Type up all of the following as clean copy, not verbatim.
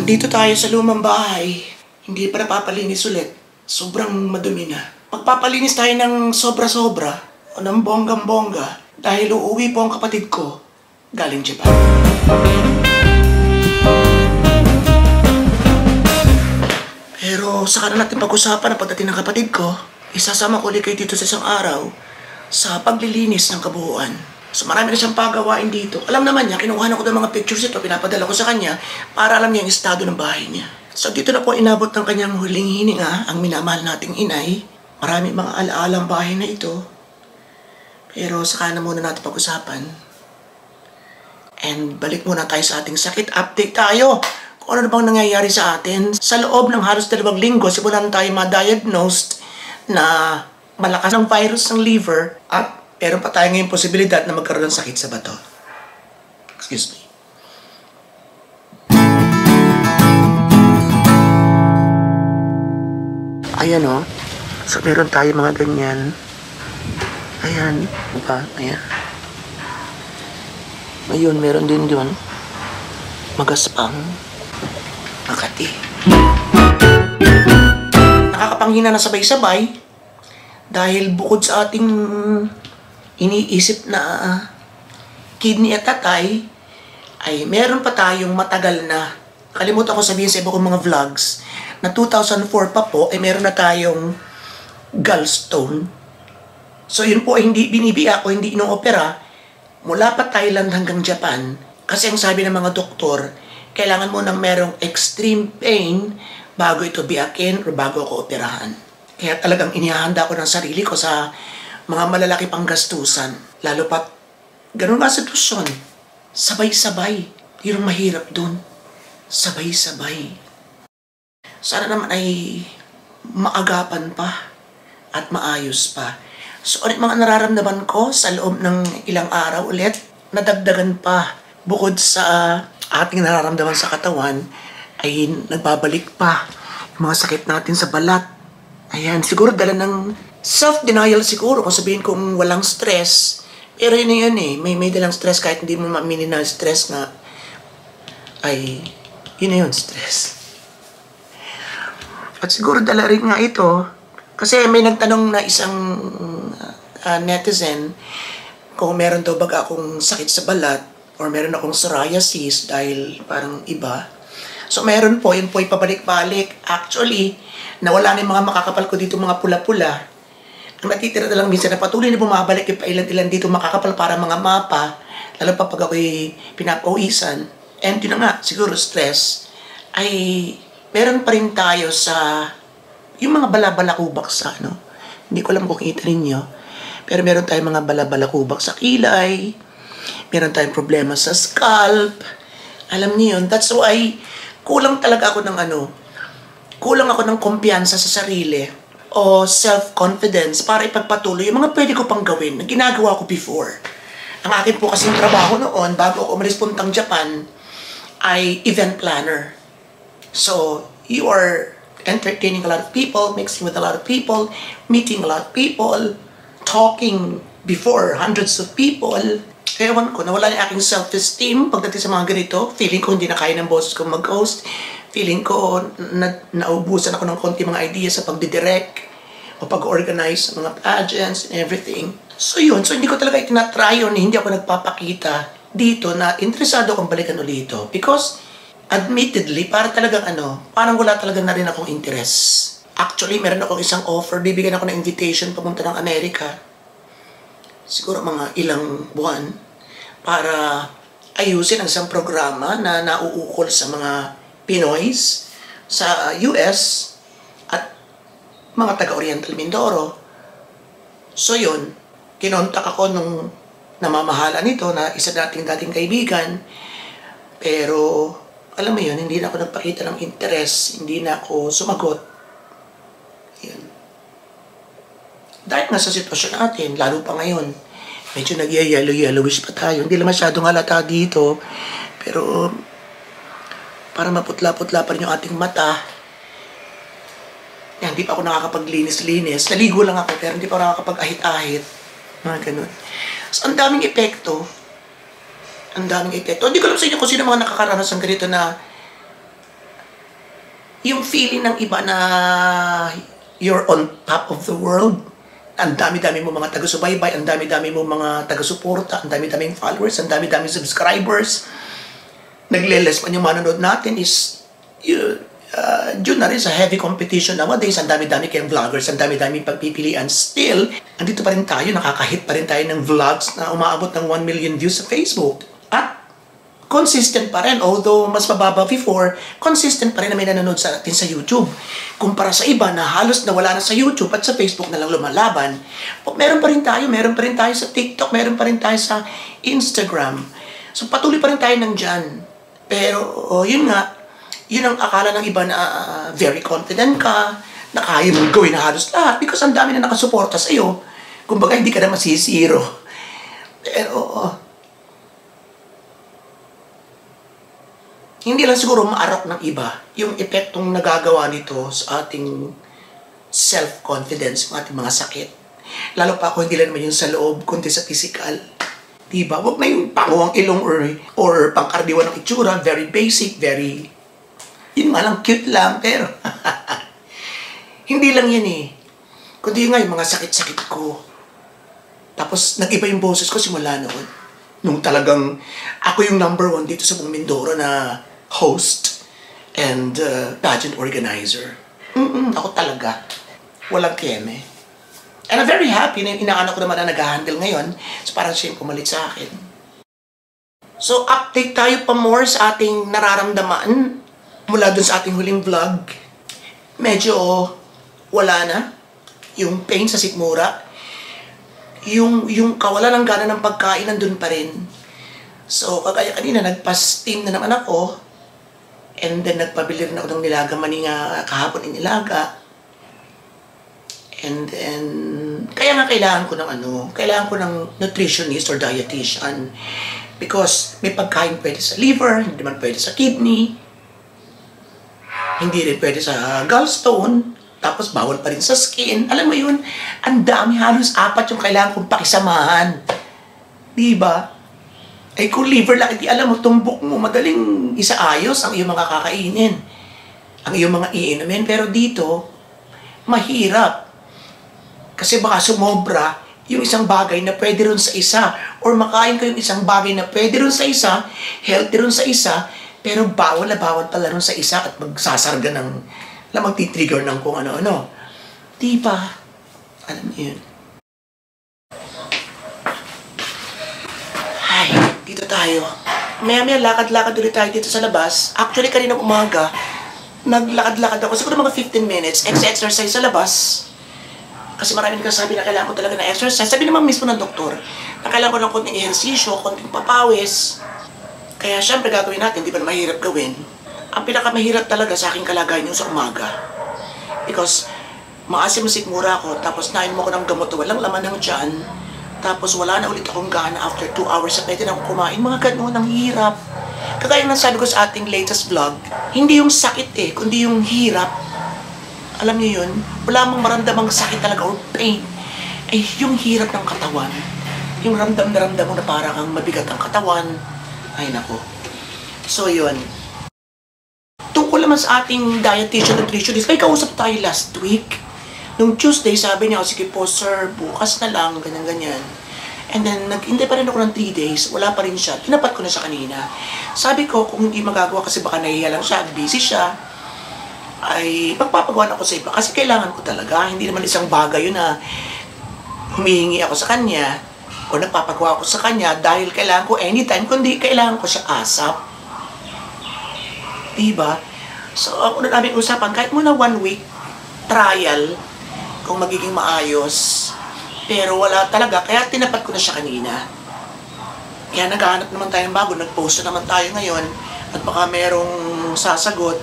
Nandito tayo sa lumang bahay. Hindi pa napapalinis ulit. Sobrang madumi na. Magpapalinis tayo ng sobra-sobra o ng bonggang-bongga dahil uuwi po ang kapatid ko galing Japan. Pero saka na natin pag-usapan ang pagdating ng kapatid ko. Isasama ko ulit kayo dito sa isang araw sa paglilinis ng kabuuan. So marami na siyang pagawain dito. Alam naman niya, kinuha na ko ng mga pictures ito, pinapadala ko sa kanya para alam niya ang estado ng bahay niya. So dito na po inabot ng kanyang huling hininga ang minamahal nating inay. Marami mga alaalang bahay na ito. Pero saka na muna natin pag-usapan. And balik muna tayo sa ating sakit. Update tayo kung ano na bang nangyayari sa atin. Sa loob ng halos 2 linggo, simulan tayo ma-diagnosed na malakas ng virus ng liver at meron pa tayo ngayong posibilidad na magkaroon ng sakit sa bato. Excuse me. Ayan o. So meron tayo mga ganyan. Ayan. Diba? Ayan. Ayun, meron din yun. Magaspang. Makati. Nakakapanghina na sabay-sabay dahil bukod sa ating iniisip na kidney at tatay, ay meron pa tayong matagal na, kalimutan ko sabihin sa iba kong mga vlogs, na 2004 pa po, ay meron na tayong gallstone. So yun po ay hindi binibiya ko, hindi inoopera, mula pa Thailand hanggang Japan. Kasi ang sabi ng mga doktor, kailangan mo nang merong extreme pain bago ito biyakin o bago ako operahan. Kaya talagang inihahanda ko ng sarili ko sa mga malalaki pang gastusan. Lalo pat, ganun nga sitwasyon. Sabay-sabay. Yung mahirap dun. Sabay-sabay. Sana naman ay maagapan pa at maayos pa. So, ulit mga nararamdaman ko sa loob ng ilang araw ulit, nadagdagan pa. Bukod sa ating nararamdaman sa katawan, ay nagbabalik pa yung mga sakit natin sa balat. Ayan, siguro dala ng self-denial siguro kung sabihin kong walang stress. Pero yun na yun eh. May dalang stress kahit hindi mo maminin na stress na ay yun na yun, stress. At siguro dala rin nga ito kasi may nagtanong na isang netizen kung meron daw baga akong sakit sa balat or meron akong psoriasis dahil parang iba. So meron po, yun po ipabalik-balik. Actually, nawala na yung mga makakapal ko dito, mga pula-pula. Ang natitira na lang minsan na patuloy na bumabalik yung pailan-ilan dito makakapal para mga mapa, lalo pa pag ako'y pinapawisan. And yun na nga, siguro stress, ay meron pa rin tayo sa yung mga balabalakubak sa ano. Hindi ko alam kung kita ninyo. Pero meron tayong mga balabalakubak sa kilay. Meron tayong problema sa scalp. Alam niyo yun. That's why kulang talaga ako ng kulang ako ng kumpiyansa sa sarili o self-confidence para ipagpatuloy yung mga pwede ko pang gawin na ginagawa ko before. Ang akin po kasing trabaho noon, bago ako umalis puntang Japan, ay event planner. So, you are entertaining a lot of people, mixing with a lot of people, meeting a lot of people, talking before hundreds of people. Ewan ko, nawala yung aking self-esteem pagdating sa mga ganito. Feeling ko hindi na kaya ng boses ko mag-host. Feeling ko naubusan ako ng konti mga ideas sa pagdidirect o pag-organize sa mga pageants and everything. So yun, so hindi ko talaga itinatry yun, hindi ako nagpapakita dito na interesado akong balikan ulit ito. Because admittedly, para talagang parang wala talaga na rin akong interest. Actually, meron akong isang offer, bibigyan ako ng invitation papunta ng Amerika. Siguro mga ilang buwan para ayusin ang isang programa na nauukol sa mga Pinoys sa US at mga taga-Oriental Mindoro. So yun, kinontak ako nung namamahala nito na isa nating dating kaibigan. Pero alam mo yun, hindi na ako nagpakita ng interest, hindi na ako sumagot. Yun. Dahil nga sa sitwasyon natin, lalo pa ngayon, medyo nag-yellowish pa tayo. Hindi lang masyadong halata dito, pero para maputla-putla pa rin yung ating mata. Yan, hindi pa ako nakakapaglinis-linis. Naligo lang ako, pero hindi pa ako nakakapag-ahit-ahit. Mga ganun. So, ang daming epekto. Ang daming epekto. Hindi ko alam sa inyo kung sino mga nakakaranas ng ganito na yung feeling ng iba na you're on top of the world. Ang dami-dami mo mga taga-subaybay, ang dami-dami mo mga taga-suporta, ang dami-daming followers, ang dami-daming subscribers. Nagleles man yung manonood natin is yun na rin sa heavy competition nowadays. Ang dami-dami kayong vloggers, ang dami-dami pagpipilian. Still, andito pa rin tayo, nakakahit pa rin tayo ng vlogs na umaabot ng 1 million views sa Facebook. At consistent pa rin, although mas mababa before, consistent pa rin na may nanonood sa atin sa YouTube. Kumpara sa iba na halos nawala na sa YouTube at sa Facebook na lang lumalaban, meron pa rin tayo sa TikTok, meron pa rin tayo sa Instagram. So patuloy pa rin tayo nandyan. Pero yun nga, yun ang akala ng iba na very confident ka, na kaya mong gawin na halos lahat because ang dami na nakasuporta sa'yo. Kumbaga hindi ka na masisiro. Pero hindi lang siguro maarap ng iba yung epektong nagagawa nito sa ating self-confidence, ng ating mga sakit. Lalo pa ako, hindi lang naman yung sa loob, kundi sa physical. Diba? Huwag na yung panguwang ilong or pangkardiwan ng itsura, very basic, very, yun nga lang, cute lang, pero hindi lang yan eh. Kundi nga yung mga sakit-sakit ko. Tapos nag-iba yung boses ko simula noon. Nung talagang ako yung number 1 dito sa buong Mindoro na host and pageant organizer. Ako talaga. Walang keme. And I'm very happy na yung inaanak ko naman na nag-handle ngayon. So parang siya yung pumalit sa akin. So update tayo pa more sa ating nararamdaman mula dun sa ating huling vlog. Medyo wala na. Yung pain sa sikmura. Yung kawalan ng gana ng pagkain nandun pa rin. So kagaya kanina nagpa-steam na naman ako. And then nagpabili rin ako ng nilaga maninga kahapon inilaga. And then, kaya nga kailangan ko ng nutritionist or dietitian. Because may pagkain pwede sa liver, hindi naman pwede sa kidney, hindi rin pwede sa gallstone, tapos bawal pa rin sa skin. Alam mo yun, ang dami, halos 4 yung kailangan kong pakisamahan. Diba? Ay kung liver lang, hindi alam mo, tumbok mo, madaling isaayos ang iyong mga kakainin, ang iyong mga iinumin. Pero dito, mahirap. Kasi baka sumobra yung isang bagay na pwede rin sa isa. Or makain ko yung isang bagay na pwede rin sa isa, healthy rin sa isa, pero bawal na bawal pala rin sa isa at magsasarga ng, magtitrigger ng kung ano-ano. Diba? Alam niyo yun. Ay, dito tayo. Maya-maya, lakad-lakad ulit tayo dito sa labas. Actually, kanina umaga, naglakad-lakad ako. Siguro mga 15 minutes, exercise sa labas. Kasi maraming nagsasabi na kailangan ko talaga ng exercise. Sabi naman mismo ng doktor, na kailangan ko ng konting ehersisyo, konting papawis. Kaya syempre gagawin natin, di ba na mahirap gawin? Ang pinakamahirap talaga sa aking kalagayan yung sa umaga. Because maasim na sikmura ako, tapos nainom ako ng gamot, walang laman ng tiyan. Tapos wala na ulit akong gana after 2 hours sa pwede na akong kumain. Mga ganun, ang hirap. Kagaya ng sabi ko sa ating latest vlog, hindi yung sakit kundi yung hirap. Alam niyo yun, wala mong maramdamang sakit talaga or pain. Ay yung hirap ng katawan. Yung ramdam na ramdam mo na parang ang mabigat ang katawan. Ay nako. So yun. Tungkol naman sa ating dietitian, nutritionist, may kausap tayo last week. Nung Tuesday, sabi niya, sige po sir, bukas na lang, ganyan-ganyan. And then, nag-hintay pa rin ako ng 3 days, wala pa rin siya. Tinapat ko na siya kanina. Sabi ko, kung hindi magagawa kasi baka nahihiya lang siya, busy siya, ay magpapagawa ako sa iba. Kasi kailangan ko talaga, hindi naman isang bagay yun na humihingi ako sa kanya o nagpapagawa ako sa kanya dahil kailangan ko anytime, kundi kailangan ko siya ASAP. Diba? So, ako na namin usapan, kahit muna 1 week trial, kung magiging maayos. Pero wala talaga, kaya tinapat ko na siya kanina. Kaya naghahanap naman tayo ng bago, nag-post na naman tayo ngayon, at baka merong sasagot.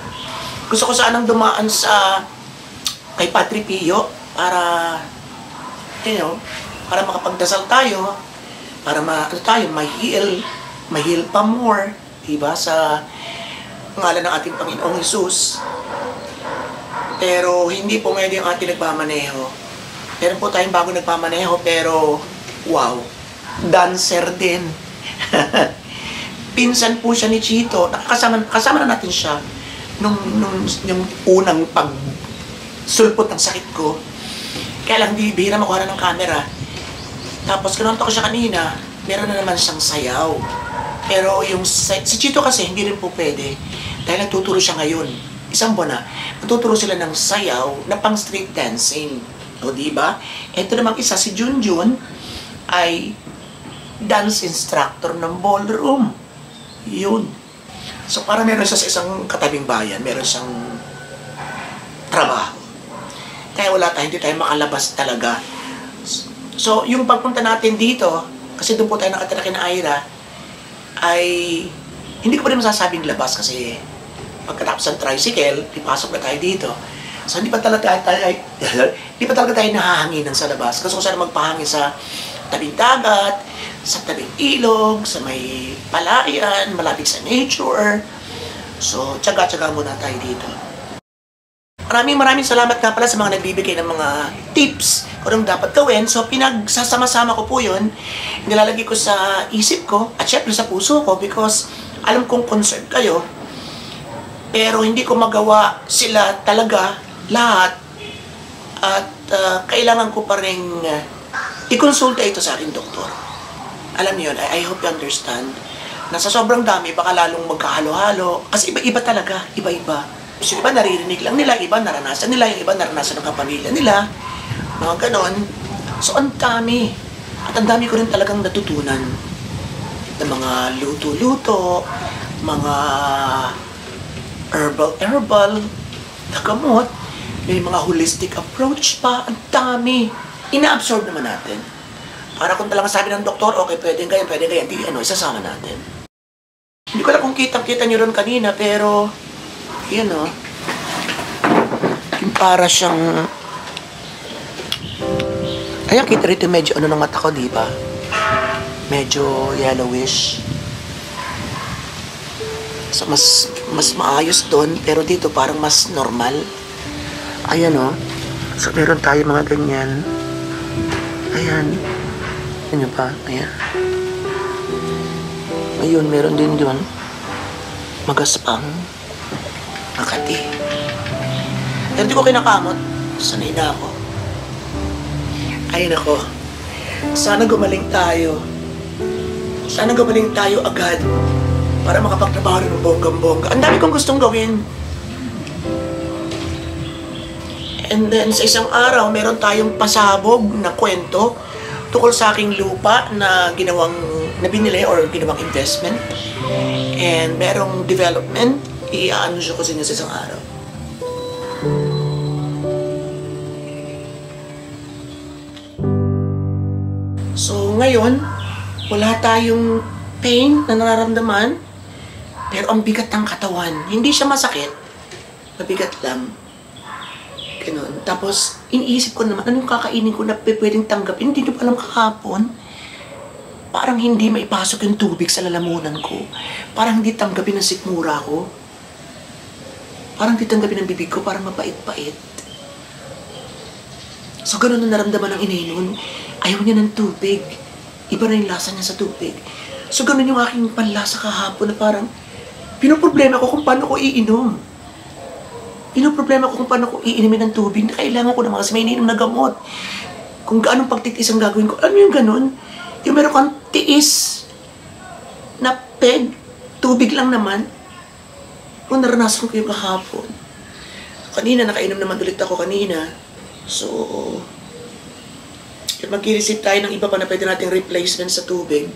Gusto ko sanang dumaan sa kay Padre Pio para, para makapagdasal tayo, para ma-heal pa more, diba, sa ngalan ng ating Panginoong Hesus. Pero hindi po ngayon yung ating nagpamaneho. Meron po tayong bago nagpamaneho, pero wow, dancer din. Pinsan po siya ni Chito. Kasama na natin siya yung unang pagsulpot ng sakit ko. Kaya lang, di bihira makuha na ng camera. Tapos, kinonto ko siya kanina, meron na naman siyang sayaw. Pero yung si Chito kasi, hindi rin po pwede. Dahil nagtuturo siya ngayon. Isang buwan na, nagtuturo sila ng sayaw na pang street dancing. O, diba? Ito namang isa, si Junjun, ay dance instructor ng ballroom. Yun. So, parang meron siya sa isang katabing bayan, meron siyang trabaho. Kaya wala tayo, hindi tayo makalabas talaga. So, yung pagpunta natin dito, kasi doon po tayo nakatira kina Ira, ay hindi ko pa rin masasabing labas kasi pagkatapos ng tricycle, ipasok na tayo dito. So, hindi pa talaga tayo nahahanginan sa labas. Kasi kung saan magpahangin sa tabing dagat, sa tabing ilog, sa may palayan, malapit sa nature. So, tsaga-tsaga muna tayo dito. Maraming salamat nga pala sa mga nagbibigay ng mga tips kung anong dapat gawin. So, pinagsasama-sama ko po yun. Nilalagay ko sa isip ko at syempre sa puso ko because alam kong concerned kayo. Pero hindi ko magawa sila talaga lahat. At kailangan ko pa rin i-consulta ito sa aking doktor. Alam niyo yun, I hope you understand. Na sa sobrang dami, baka lalong magkahalo-halo. Kasi iba-iba talaga, iba-iba. Yung iba naririnig lang nila, iba naranasan nila, yung iba naranasan ng kapamilya nila, mga ganon. So, ang dami. At ang dami ko rin talagang natutunan ng mga luto-luto, mga herbal, na gamot, may mga holistic approach pa, ang dami. Ina-absorb naman natin. Para kung talagang sabi ng doktor, okay, pwede ganyan, di isasama natin. Hindi ko alam kung kitang-kita nyo ron kanina, pero yun o. Yung para siyang... Ayan, kita rito medyo ano ng mata ko, di ba? Medyo yellowish. So, mas maayos doon, pero dito parang mas normal. Ayan o. So, meron tayo mga ganyan. Ayan. Ayan pa. Ayan. Ayun, meron din doon. Magaspang. Makati. Pero di ko kinakamot. Sanay na ako. Ay nako. Sana gumaling tayo. Sana gumaling tayo agad. Para makapagtrabaho ng bonggang-bongga. Ang dami kong gustong gawin. And then sa isang araw, meron tayong pasabog na kwento tungkol sa aking lupa na binili or ginawang investment. And merong development. I-anunsyo ko sa inyo sa isang araw. So, ngayon, wala tayong pain na nararamdaman, pero ang bigat ng katawan. Hindi siya masakit, mabigat lang. Ganun. Tapos, iniisip ko naman, anong kakainin ko na pwedeng tanggapin? Hindi nyo pa alam kahapon. Parang hindi maipasok yung tubig sa lalamunan ko. Parang hindi tanggapin ang sikmura ko. Parang hindi tanggapin ang bibig ko, parang mapait-pait. So, ganun na naramdaman ng inay nun. Ayaw niya ng tubig. Iba na yung lasa niya sa tubig. So, ganun yung aking panlasa kahapon na parang pinoproblema ko kung paano ko iinom. Pinoproblema ko kung paano ko iinimin ng tubig na kailangan ko naman kasi may iniinom na gamot. Kung gaanong pagtitiis ang gagawin ko. Alam mo yung ganun? Yung meron kang tiis na peg, tubig lang naman. Kung naranasan ko yung kahapon. Kanina, nakainom naman ulit ako kanina. So, mag-i-receive tayo ng iba pa na pwede nating replacement sa tubig.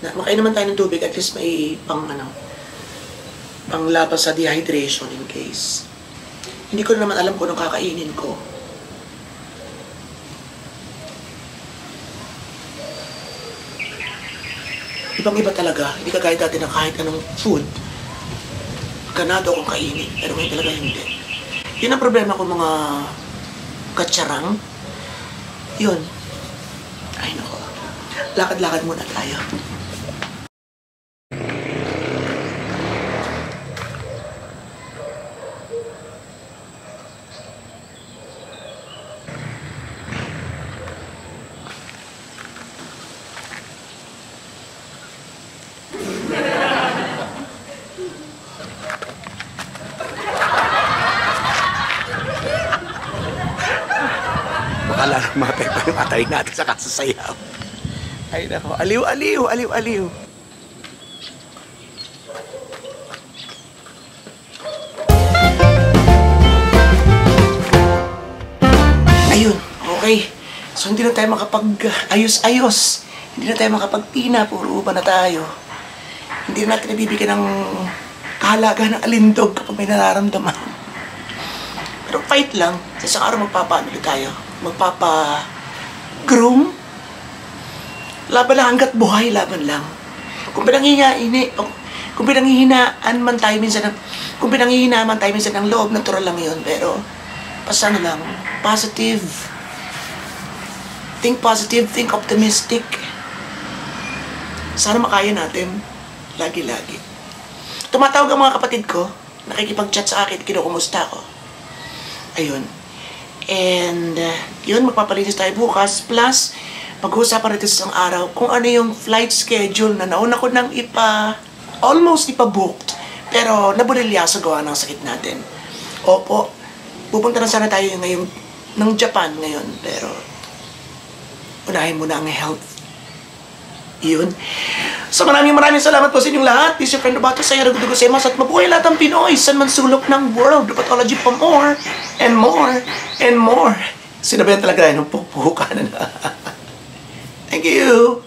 Makain naman tayo ng tubig, at least may panglaban sa dehydration in case. Hindi ko naman alam kung anong kakainin ko. Ibang-iba talaga. Hindi kagaya dati na kahit anong food, ganado akong kainin. Pero ngayon talaga hindi. Yun ang problema ko mga katsarang. Yun. Ay nako. Lakad-lakad muna tayo. Matay pa yung atay natin sa kasasayaw. Ay nako, aliw, aliw, aliw, aliw. Ayun, okay. So hindi na tayo makapag-ayos-ayos. Hindi na tayo makapagpina, puro upa na tayo. Hindi na natin nabibigyan ng kahalaga ng alindog kapag may nararamdaman. Pero fight lang. Sa isang araw magpapaano tayo? Magpapa-groom? Laban lang hanggat buhay, laban lang. Kung pinanghihinaan man tayo minsan ng loob, natural lang yun. Pero, basta na lang, positive. Think positive, think optimistic. Sana makaya natin. Lagi-lagi. Tumatawag ang mga kapatid ko, nakikipag-chat sa akin, kinukumusta ko. Ayun. And, yun, magpapalinis tayo bukas. Plus, pag-uusapan rin sa isang araw kung ano yung flight schedule na nauna ko nang almost ipa-booked. Pero, nabulilya sa gawa ng sakit natin. Opo, pupunta na sana tayo ngayon ng Japan ngayon. Pero, unahin muna ang health. Yun. So maraming salamat po sa inyong lahat. This is your friend Robato. Saya Ragudugo Semas at mabuhay lahat ng Pinoy saan man sulok ng world. Pathology for more and more and more. Sinabayan talaga ng pupuhukan na. Thank you.